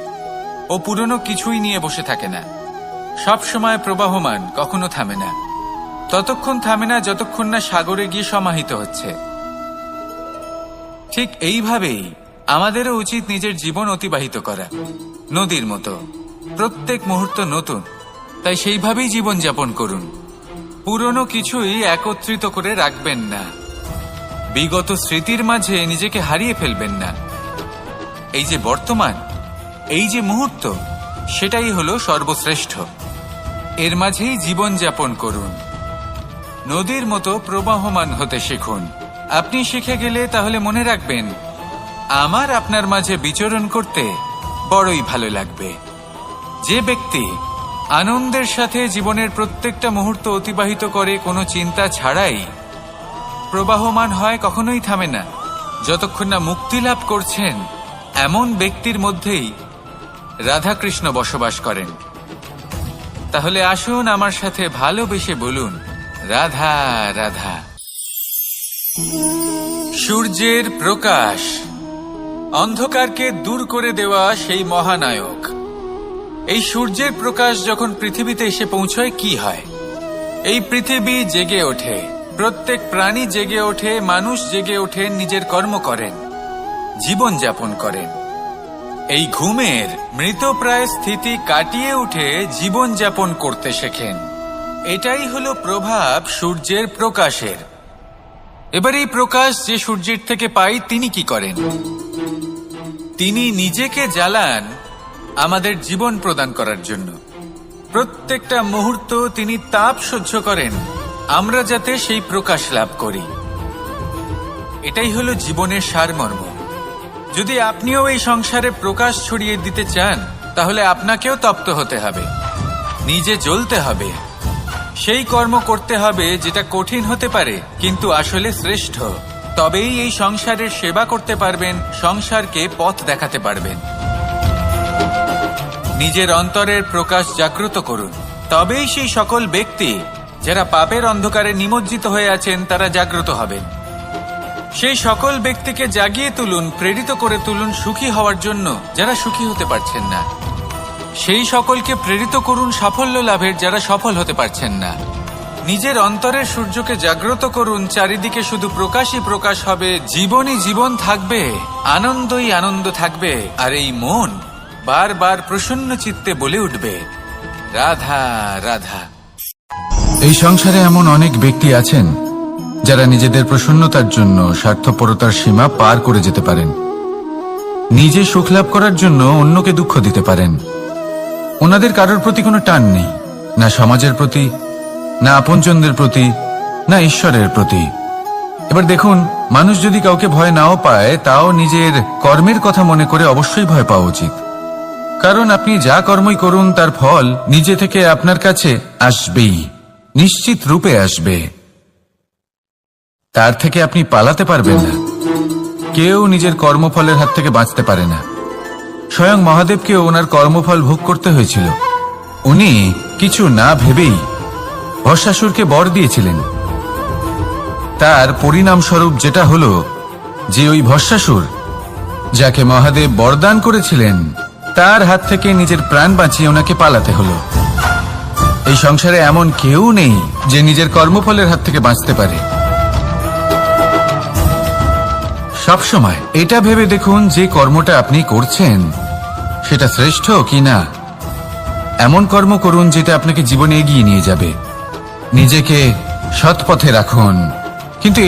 ও পুরনো কিছুই নিয়ে বসে থাকে না, সব সময় প্রবাহমান, কখনো থামে না। ততক্ষণ থামে না যতক্ষণ না সাগরে গিয়ে সমাহিত হচ্ছে। ঠিক এইভাবেই আমাদেরও উচিত নিজের জীবন অতিবাহিত করা, নদীর মতো। প্রত্যেক মুহূর্ত নতুন, তাই সেইভাবেই জীবন যাপন করুন। পুরনো কিছুই একত্রিত করে রাখবেন না, বিগত স্মৃতির মাঝে নিজেকে হারিয়ে ফেলবেন না। এই যে বর্তমান, এই যে মুহূর্ত, সেটাই হলো সর্বশ্রেষ্ঠ। এর মাঝেই জীবন যাপন করুন, নদীর মতো প্রবাহমান হতে শিখুন। আপনি শিখে গেলে তাহলে মনে রাখবেন, আমার আপনার মাঝে বিচরণ করতে বড়ই ভালো লাগবে। যে ব্যক্তি আনন্দের সাথে জীবনের প্রত্যেকটা মুহূর্ত অতিবাহিত করে কোনো চিন্তা ছাড়াই, প্রবাহমান হয়, কখনোই থামে না, যতক্ষণ না মুক্তি লাভ করছেন, এমন ব্যক্তির মধ্যেই রাধাকৃষ্ণ বসবাস করেন। তাহলে আসুন আমার সাথে ভালোবেসে বলুন, রাধা রাধা। সূর্যের প্রকাশ, অন্ধকারকে দূর করে দেওয়া সেই মহানায়ক। এই সূর্যের প্রকাশ যখন পৃথিবীতে এসে পৌঁছয় কি হয়? এই পৃথিবী জেগে ওঠে, প্রত্যেক প্রাণী জেগে ওঠে, মানুষ জেগে ওঠেন, নিজের কর্ম করেন, জীবন যাপন করেন। এই ঘুমের মৃতপ্রায় স্থিতি কাটিয়ে উঠে জীবন যাপন করতে শেখেন। এটাই হলো প্রভাব সূর্যের প্রকাশের। এবার এই প্রকাশ যে সূর্যের থেকে পাই, তিনি কি করেন? তিনি নিজেকে জ্বালান আমাদের জীবন প্রদান করার জন্য। প্রত্যেকটা মুহূর্ত তিনি তাপ সহ্য করেন, আমরা যাতে সেই প্রকাশ লাভ করি। এটাই হলো জীবনের সারমর্ম। যদি আপনিও এই সংসারে প্রকাশ ছড়িয়ে দিতে চান, তাহলে আপনাকেও তপ্ত হতে হবে, নিজে জ্বলতে হবে, সেই কর্ম করতে হবে যেটা কঠিন হতে পারে কিন্তু আসলে শ্রেষ্ঠ। তবেই এই সংসারের সেবা করতে পারবেন, সংসারকে পথ দেখাতে পারবেন। নিজের অন্তরের প্রকাশ জাগ্রত করুন, তবেই সেই সকল ব্যক্তি যারা পাপের অন্ধকারে নিমজ্জিত হয়ে আছেন তারা জাগ্রত হবেন। সেই সকল ব্যক্তিকে জাগিয়ে তুলুন, প্রেরিত করে তুলুন সুখী হওয়ার জন্য যারা সুখী হতে পারছেন না। সেই সকলকে প্রেরিত করুন সাফল্য লাভের যারা সফল হতে পারছেন না। নিজের অন্তরের সূর্যকে জাগ্রত করুন, চারিদিকে শুধু প্রকাশই প্রকাশ হবে, জীবনই জীবন থাকবে, আনন্দই আনন্দ থাকবে, আর এই মন বারবার প্রসন্ন চিত্তে বলে উঠবে, রাধা রাধা। এই সংসারে এমন অনেক ব্যক্তি আছেন যারা নিজেদের প্রসন্নতার জন্য স্বার্থপরতার সীমা পার করে যেতে পারেন, নিজে সুখ লাভ করার জন্য অন্যকে দুঃখ দিতে পারেন। ওনাদের কারোর প্রতি কোনো টান নেই, না সমাজের প্রতি, না আপনজনদের প্রতি, না ঈশ্বরের প্রতি। এবার দেখুন, মানুষ যদি কাউকে ভয় নাও পায়, তাও নিজের কর্মের কথা মনে করে অবশ্যই ভয় পাওয়া উচিত। কারণ আপনি যা কর্মই করুন তার ফল নিজে থেকে আপনার কাছে আসবেই, নিশ্চিত রূপে আসবে। তার থেকে আপনি পালাতে পারবেন না। কেউ নিজের কর্মফলের হাত থেকে বাঁচতে পারে না। স্বয়ং মহাদেবকেও ওনার কর্মফল ভোগ করতে হয়েছিল। উনি কিছু না ভেবেই ভস্মাসুরকে বর দিয়েছিলেন, তার পরিণামস্বরূপ যেটা হলো যে ওই ভস্মাসুর, যাকে মহাদেব বরদান করেছিলেন, তার হাত থেকে নিজের প্রাণ বাঁচিয়ে ওনাকে পালাতে হলো। এই সংসারে এমন কেউ নেই যে নিজের কর্মফলের হাত থেকে বাঁচতে পারে। সবসময় এটা ভেবে দেখুন যে কর্মটা আপনি করছেন সেটা শ্রেষ্ঠ কি না। এমন কর্ম করুন যেটা আপনাকে জীবনে এগিয়ে নিয়ে যাবে। নিজেকে সৎ পথে রাখুন।